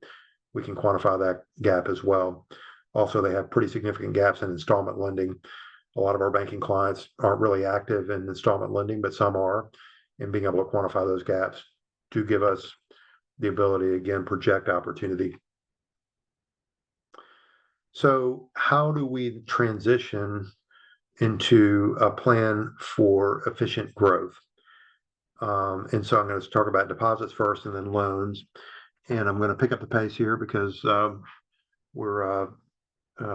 Speaker 2: We can quantify that gap as well. Also, they have pretty significant gaps in installment lending. A lot of our banking clients aren't really active in installment lending, but some are, and being able to quantify those gaps to give us the ability to, again, project opportunity. So how do we transition into a plan for efficient growth? And so I'm going to talk about deposits first and then loans. And I'm going to pick up the pace here because we're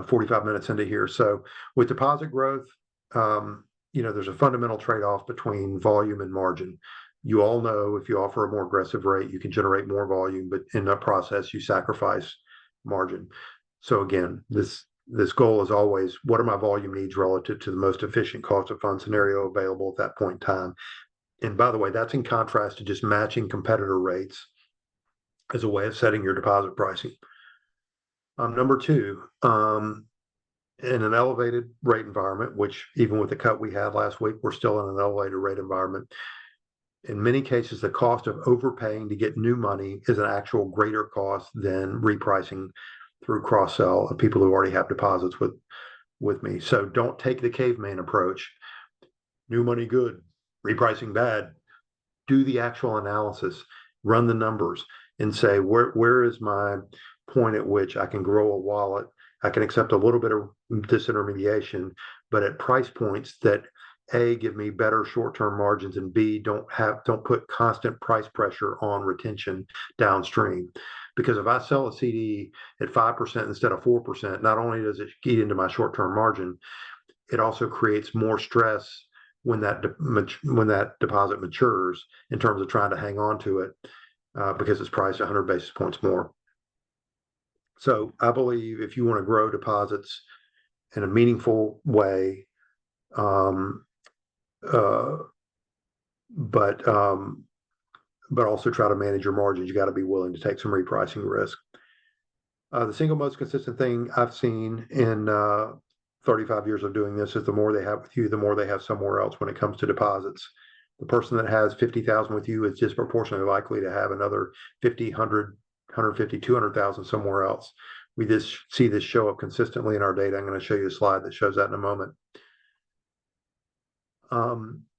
Speaker 2: 45 minutes into here. So with deposit growth, there's a fundamental trade-off between volume and margin. You all know if you offer a more aggressive rate, you can generate more volume, but in that process, you sacrifice margin. So again, this goal is always, what are my volume needs relative to the most efficient cost of funds scenario available at that point in time? And by the way, that's in contrast to just matching competitor rates as a way of setting your deposit pricing. Number two, in an elevated rate environment, which even with the cut we had last week, we're still in an elevated rate environment. In many cases, the cost of overpaying to get new money is an actual greater cost than repricing through cross-sell of people who already have deposits with me. So don't take the caveman approach. New money good, repricing bad. Do the actual analysis, run the numbers, and say, where is my point at which I can grow a wallet? I can accept a little bit of disintermediation, but at price points that A, give me better short-term margins, and B, don't put constant price pressure on retention downstream. Because if I sell a CD at 5% instead of 4%, not only does it eat into my short-term margin, it also creates more stress when that deposit matures in terms of trying to hang on to it because it's priced 100 basis points more. So I believe if you want to grow deposits in a meaningful way, um, uh, but also try to manage your margins, you got to be willing to take some repricing risk. The single most consistent thing I've seen in 35 years of doing this is the more they have with you, the more they have somewhere else when it comes to deposits. The person that has 50,000 with you is disproportionately likely to have another 50, 100, 150, 200,000 somewhere else. We just see this show up consistently in our data. I'm going to show you a slide that shows that in a moment.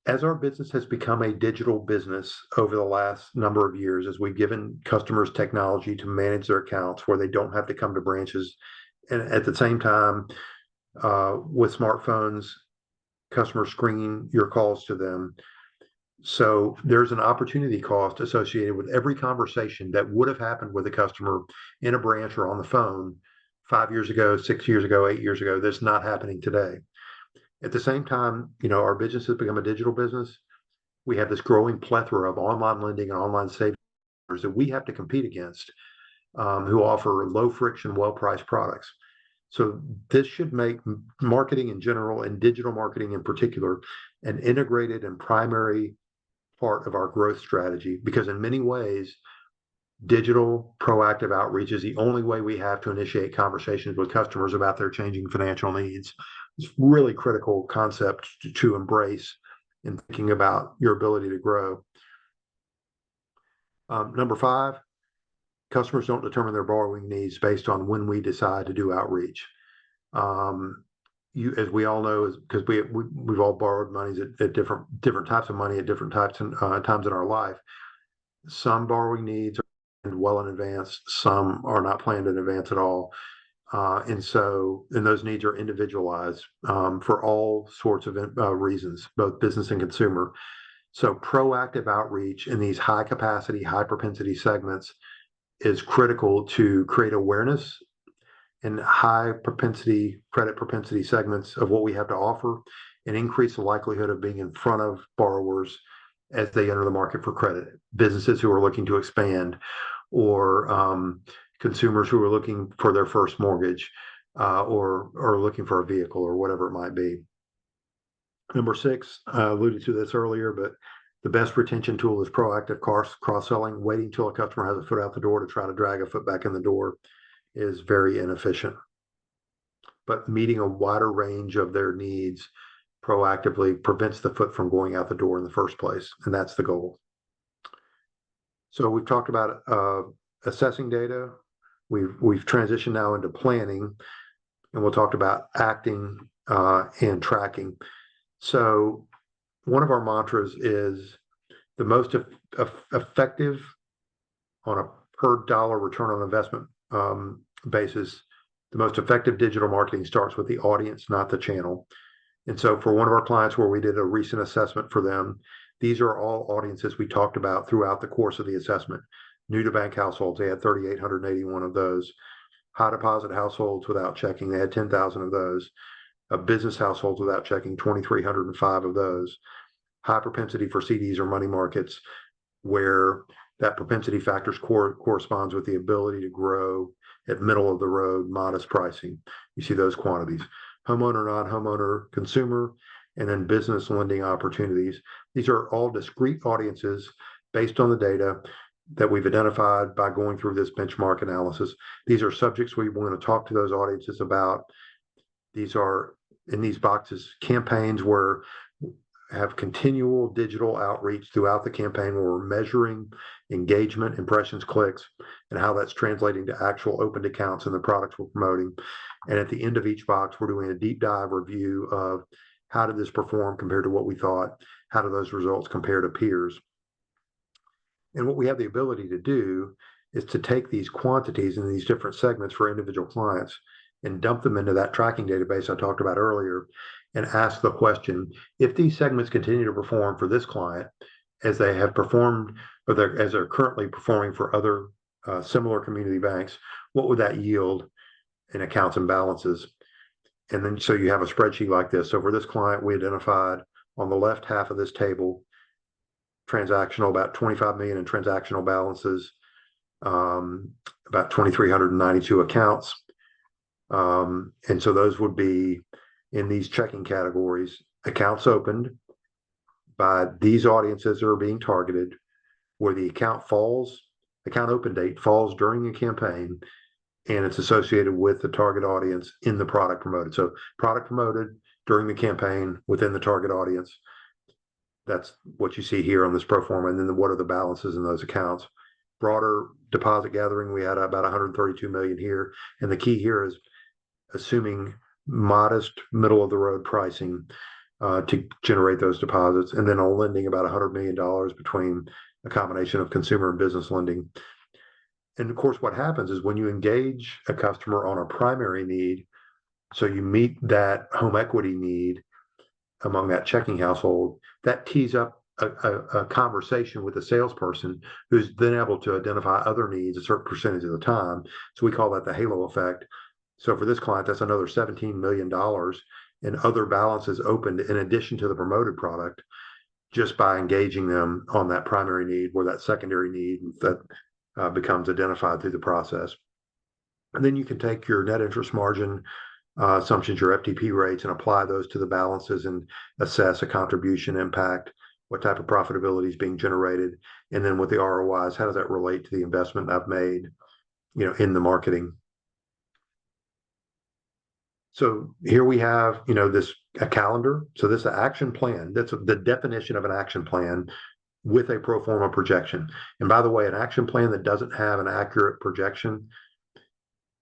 Speaker 2: As our business has become a digital business over the last number of years, as we've given customers technology to manage their accounts where they don't have to come to branches, and at the same time, with smartphones, customers screen your calls to them. So there's an opportunity cost associated with every conversation that would have happened with a customer in a branch or on the phone 5 years ago, 6 years ago, 8 years ago. That's not happening today. At the same time, our business has become a digital business. We have this growing plethora of online lending and online savings that we have to compete against, who offer low friction, well-priced products. So this should make marketing in general and digital marketing in particular an integrated and primary part of our growth strategy, because in many ways, digital proactive outreach is the only way we have to initiate conversations with customers about their changing financial needs. It's really critical concept to embrace in thinking about your ability to grow. Number 5, customers don't determine their borrowing needs based on when we decide to do outreach. As we all know, because we've all borrowed monies at different types of money at different times in our life. Some borrowing needs are planned well in advance. Some are not planned in advance at all. And those needs are individualized for all sorts of reasons, both business and consumer. So proactive outreach in these high capacity, high propensity segments is critical to create awareness in high propensity, credit propensity segments of what we have to offer and increase the likelihood of being in front of borrowers as they enter the market for credit. Businesses who are looking to expand, or consumers who are looking for their first mortgage, or looking for a vehicle, or whatever it might be. Number 6, I alluded to this earlier, but the best retention tool is proactive cross-selling. Waiting till a customer has a foot out the door to try to drag a foot back in the door is very inefficient. But meeting a wider range of their needs proactively prevents the foot from going out the door in the first place, and that's the goal. So we've talked about assessing data. We've transitioned now into planning, and we'll talk about acting and tracking. So one of our mantras is the most effective on a per dollar return on investment basis. The most effective digital marketing starts with the audience, not the channel. And so for one of our clients where we did a recent assessment for them, these are all audiences we talked about throughout the course of the assessment. New to bank households, they had 3,881 of those. High deposit households without checking, they had 10,000 of those. Business households without checking, 2,305 of those. High propensity for CDs or money markets, where that propensity factors corresponds with the ability to grow at middle of the road, modest pricing. You see those quantities. Homeowner, non-homeowner, consumer, and then business lending opportunities. These are all discrete audiences based on the data that we've identified by going through this benchmark analysis. These are subjects we want to talk to those audiences about. These are, in these boxes, campaigns where have continual digital outreach throughout the campaign where we're measuring engagement, impressions, clicks, and how that's translating to actual opened accounts and the products we're promoting. And at the end of each box, we're doing a deep dive review of how did this perform compared to what we thought? How do those results compare to peers? And what we have the ability to do is to take these quantities in these different segments for individual clients and dump them into that tracking database I talked about earlier, and ask the question, if these segments continue to perform for this client as they have performed, or as they're currently performing for other similar community banks, what would that yield in accounts and balances? And then so you have a spreadsheet like this. So for this client, we identified on the left half of this table transactional, about 25 million in transactional balances, about 2,392 accounts. And so those would be in these checking categories: accounts opened by these audiences that are being targeted, where the account open date falls during a campaign, and it's associated with the target audience in the product promoted. So product promoted during the campaign within the target audience. That's what you see here on this pro forma. And then what are the balances in those accounts? Broader deposit gathering, we had about 132 million here. And the key here is assuming modest middle of the road pricing to generate those deposits. And then on lending, about $100 million between a combination of consumer and business lending. And of course, what happens is when you engage a customer on a primary need, so you meet that home equity need among that checking household, that tees up a conversation with a salesperson who's then able to identify other needs a certain percentage of the time. So we call that the halo effect. So for this client, that's another $17 million in other balances opened in addition to the promoted product, just by engaging them on that primary need, where that secondary need that becomes identified through the process. And then you can take your net interest margin assumptions, your FTP rates, and apply those to the balances and assess a contribution impact, what type of profitability is being generated, and then with the ROIs, how does that relate to the investment I've made, in the marketing. So here we have, a calendar. So this is an action plan. That's the definition of an action plan with a pro forma projection. And by the way, an action plan that doesn't have an accurate projection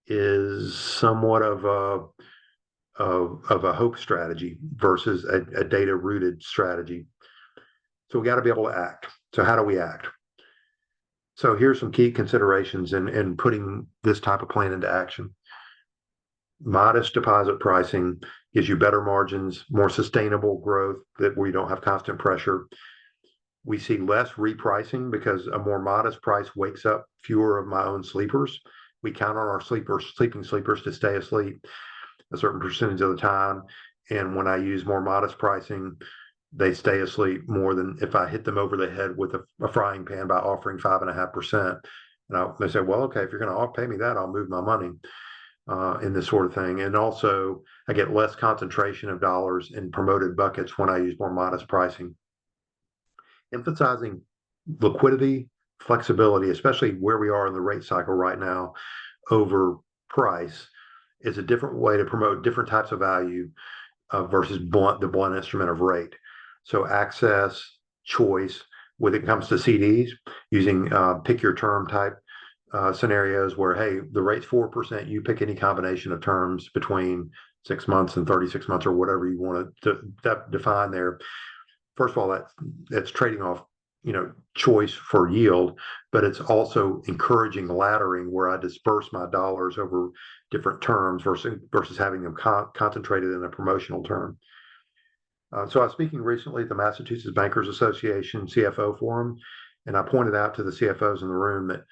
Speaker 2: is somewhat of a hope strategy versus a data rooted strategy. So we got to be able to act. So how do we act? So here's some key considerations in putting this type of plan into action. Modest deposit pricing gives you better margins, more sustainable growth that we don't have constant pressure. We see less repricing because a more modest price wakes up fewer of my own sleepers. We count on our sleeping sleepers to stay asleep a certain percentage of the time. And when I use more modest pricing, they stay asleep more than if I hit them over the head with a frying pan by offering 5.5%. And they say, well, okay, if you're going to pay me that, I'll move my money in this sort of thing. And also, I get less concentration of dollars in promoted buckets when I use more modest pricing. Emphasizing liquidity, flexibility, especially where we are in the rate cycle right now, over price is a different way to promote different types of value versus the blunt instrument of rate. So access, choice, when it comes to CDs, using pick your term type scenarios where, hey, the rate's 4%, you pick any combination of terms between 6 months and 36 months or whatever you want to define there. First of all, that's trading off, choice for yield, but it's also encouraging laddering where I disperse my dollars over different terms versus having them concentrated in a promotional term. So I was speaking recently at the Massachusetts Bankers Association CFO Forum, and I pointed out to the CFOs in the room that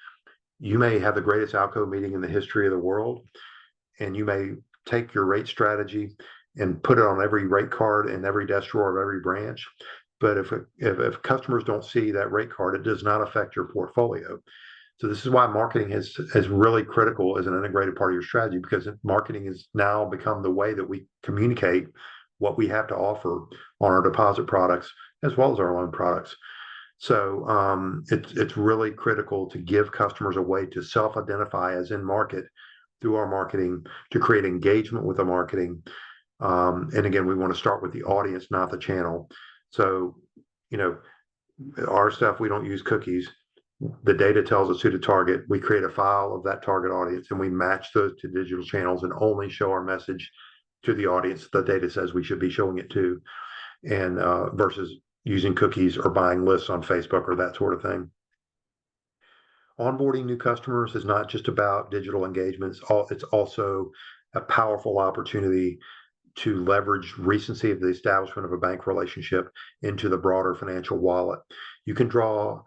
Speaker 2: you may have the greatest ALCO meeting in the history of the world, and you may take your rate strategy and put it on every rate card in every desk drawer of every branch. But if customers don't see that rate card, it does not affect your portfolio. So this is why marketing is really critical as an integrated part of your strategy, because marketing has now become the way that we communicate what we have to offer on our deposit products as well as our loan products. So it's really critical to give customers a way to self-identify as in market through our marketing, to create engagement with the marketing. And again, we want to start with the audience, not the channel. So, our stuff, we don't use cookies. The data tells us who to target. We create a file of that target audience and we match those to digital channels and only show our message to the audience the data says we should be showing it to, and versus using cookies or buying lists on Facebook or that sort of thing. Onboarding new customers is not just about digital engagements. It's also a powerful opportunity to leverage recency of the establishment of a bank relationship into the broader financial wallet. You can draw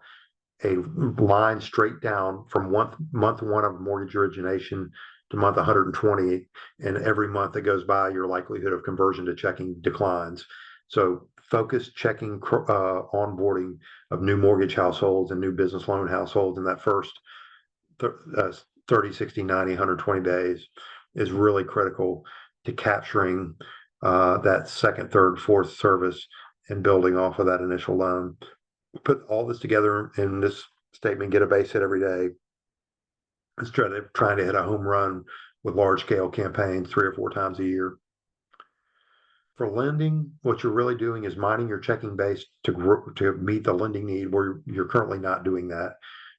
Speaker 2: a line straight down from month one of mortgage origination to month 120. And every month that goes by, your likelihood of conversion to checking declines. So focused checking onboarding of new mortgage households and new business loan households in that first 30, 60, 90, 120 days is really critical to capturing that second, third, fourth service and building off of that initial loan. Put all this together in this statement, get a base hit every day. It's trying to hit a home run with large scale campaigns 3 or 4 times a year. For lending, what you're really doing is mining your checking base to meet the lending need where you're currently not doing that,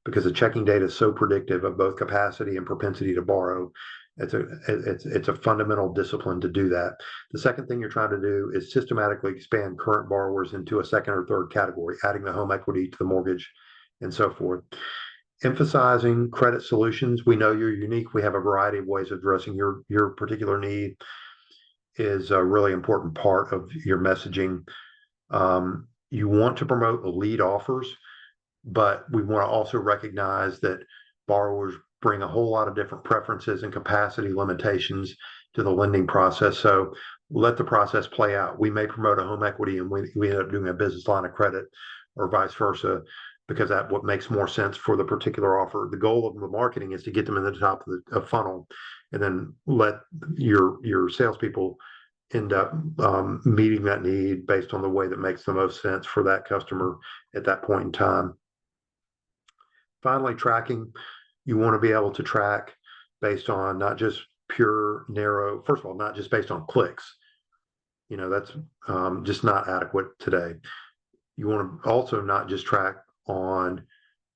Speaker 2: because the checking data is so predictive of both capacity and propensity to borrow. It's a fundamental discipline to do that. The second thing you're trying to do is systematically expand current borrowers into a second or third category, adding the home equity to the mortgage and so forth. Emphasizing credit solutions. We know you're unique. We have a variety of ways of addressing your particular need is a really important part of your messaging. You want to promote the lead offers, but we want to also recognize that borrowers bring a whole lot of different preferences and capacity limitations to the lending process. So let the process play out. We may promote a home equity and we end up doing a business line of credit or vice versa, because that's what makes more sense for the particular offer. The goal of the marketing is to get them in the top of the funnel, and then let your salespeople end up meeting that need based on the way that makes the most sense for that customer at that point in time. Finally, tracking. You want to be able to track based on not just pure narrow, first of all, not just based on clicks. That's just not adequate today. You want to also not just track on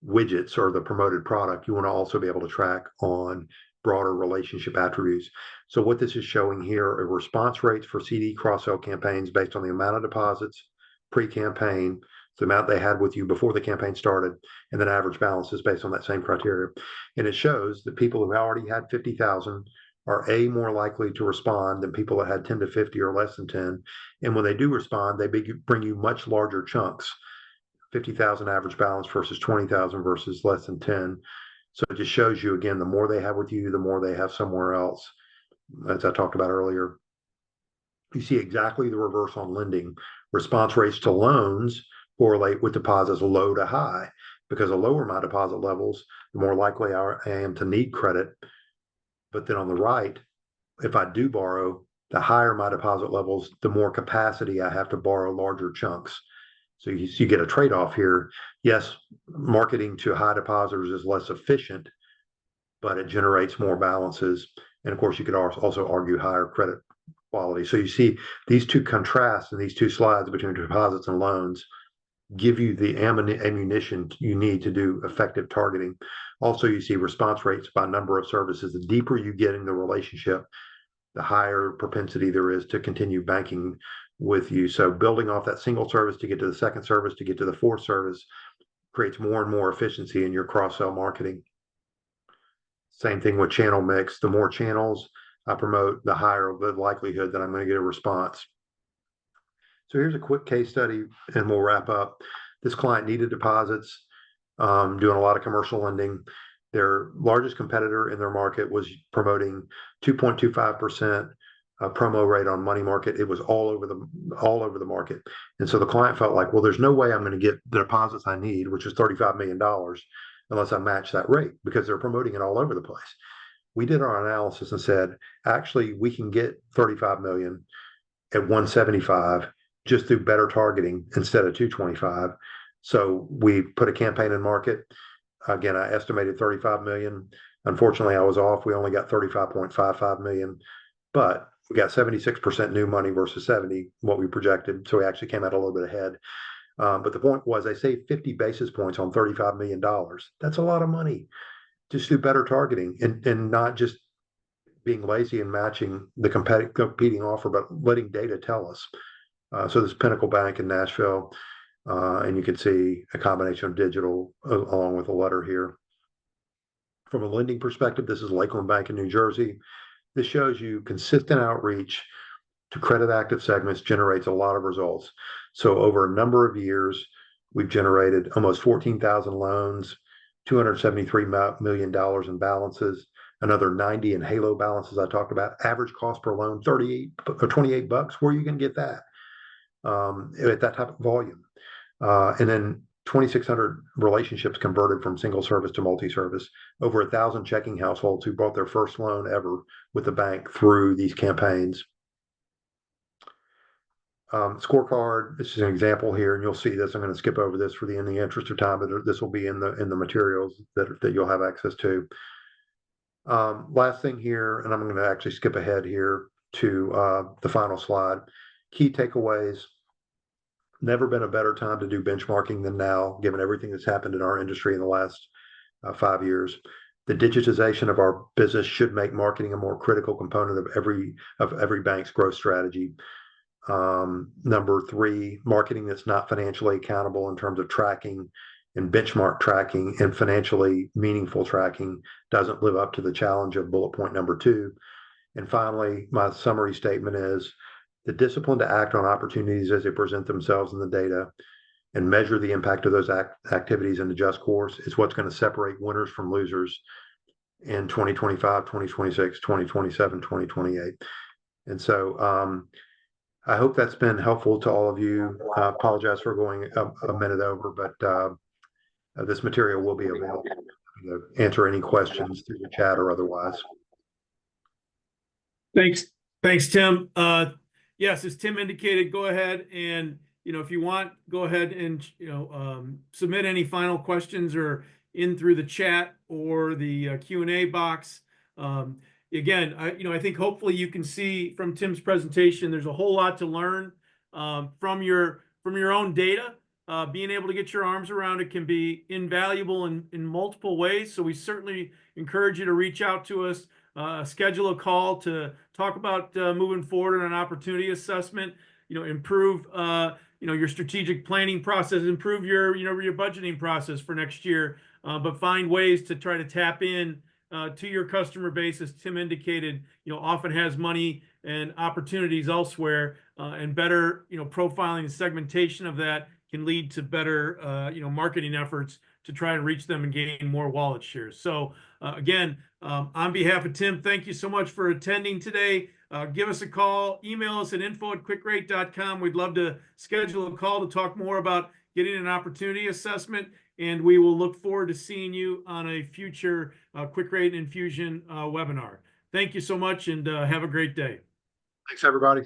Speaker 2: widgets or the promoted product. You want to also be able to track on broader relationship attributes. So what this is showing here are response rates for CD cross-sell campaigns based on the amount of deposits pre-campaign, the amount they had with you before the campaign started, and then average balances based on that same criteria. And it shows that people who already had 50,000 are more likely to respond than people that had 10 to 50 or less than 10. And when they do respond, they bring you much larger chunks, 50,000 average balance versus 20,000 versus less than 10. So it just shows you, again, the more they have with you, the more they have somewhere else, as I talked about earlier. You see exactly the reverse on lending. Response rates to loans correlate with deposits low to high, because the lower my deposit levels, the more likely I am to need credit. But then on the right, if I do borrow, the higher my deposit levels, the more capacity I have to borrow larger chunks. So you get a trade-off here. Yes, marketing to high depositors is less efficient, but it generates more balances. And of course, you could also argue higher credit quality. So you see these two contrasts in these two slides between deposits and loans give you the ammunition you need to do effective targeting. Also, you see response rates by number of services. The deeper you get in the relationship, the higher propensity there is to continue banking with you. So building off that single service to get to the second service, to get to the fourth service, creates more and more efficiency in your cross-sell marketing. Same thing with channel mix. The more channels I promote, the higher the likelihood that I'm going to get a response. So here's a quick case study and we'll wrap up. This client needed deposits, doing a lot of commercial lending. Their largest competitor in their market was promoting 2.25% promo rate on money market. It was all over the market. And so the client felt like, well, there's no way I'm going to get the deposits I need, which is $35 million, unless I match that rate, because they're promoting it all over the place. We did our analysis and said, actually, we can get 35 million at 175 just through better targeting instead of 225. So we put a campaign in market. Again, I estimated 35 million. Unfortunately, I was off. We only got 35.55 million, but we got 76% new money versus 70, what we projected. So we actually came out a little bit ahead. But the point was, I saved 50 basis points on $35 million. That's a lot of money just through better targeting and not just being lazy and matching the competing offer, but letting data tell us. So this Pinnacle Bank in Nashville, and you can see a combination of digital along with a letter here. From a lending perspective, this is Lakeland Bank in New Jersey. This shows you consistent outreach to credit active segments generates a lot of results. So over a number of years, we've generated almost 14,000 loans, $273 million in balances, another 90 in halo balances I talked about. Average cost per loan, 38 or 28 bucks. Where are you going to get that at that type of volume? And then 2,600 relationships converted from single service to multi-service. Over 1,000 checking households who bought their first loan ever with the bank through these campaigns. Scorecard, this is an example here, and you'll see this. I'm going to skip over this in the interest of time, but this will be in the materials that you'll have access to. Last thing here, and I'm going to actually skip ahead here to the final slide. Key takeaways. Never been a better time to do benchmarking than now, given everything that's happened in our industry in the last 5 years. The digitization of our business should make marketing a more critical component of every bank's growth strategy. Number 3, marketing that's not financially accountable in terms of tracking and benchmark tracking and financially meaningful tracking doesn't live up to the challenge of bullet point number 2. And finally, my summary statement is the discipline to act on opportunities as they present themselves in the data and measure the impact of those activities and adjust course is what's going to separate winners from losers in 2025, 2026, 2027, 2028. And so I hope that's been helpful to all of you. I apologize for going a minute over, but this material will be available to answer any questions through the chat or otherwise.
Speaker 1: Thanks, Tim. Yes, as Tim indicated, go ahead and, if you want, go ahead and, submit any final questions or in through the chat or the Q&A box. Again, I think hopefully you can see from Tim's presentation, there's a whole lot to learn from your own data. Being able to get your arms around it can be invaluable in multiple ways. So we certainly encourage you to reach out to us, schedule a call to talk about moving forward on an opportunity assessment, improve your strategic planning process, improve your budgeting process for next year, but find ways to try to tap in to your customer base, as Tim indicated, often has money and opportunities elsewhere, and better, profiling and segmentation of that can lead to better, marketing efforts to try and reach them and gain more wallet shares. So again, on behalf of Tim, thank you so much for attending today. Give us a call, email us at info@quickrate.com. We'd love to schedule a call to talk more about getting an opportunity assessment, and we will look forward to seeing you on a future Quick Rate Infusion webinar. Thank you so much, and have a great day.
Speaker 2: Thanks, everybody.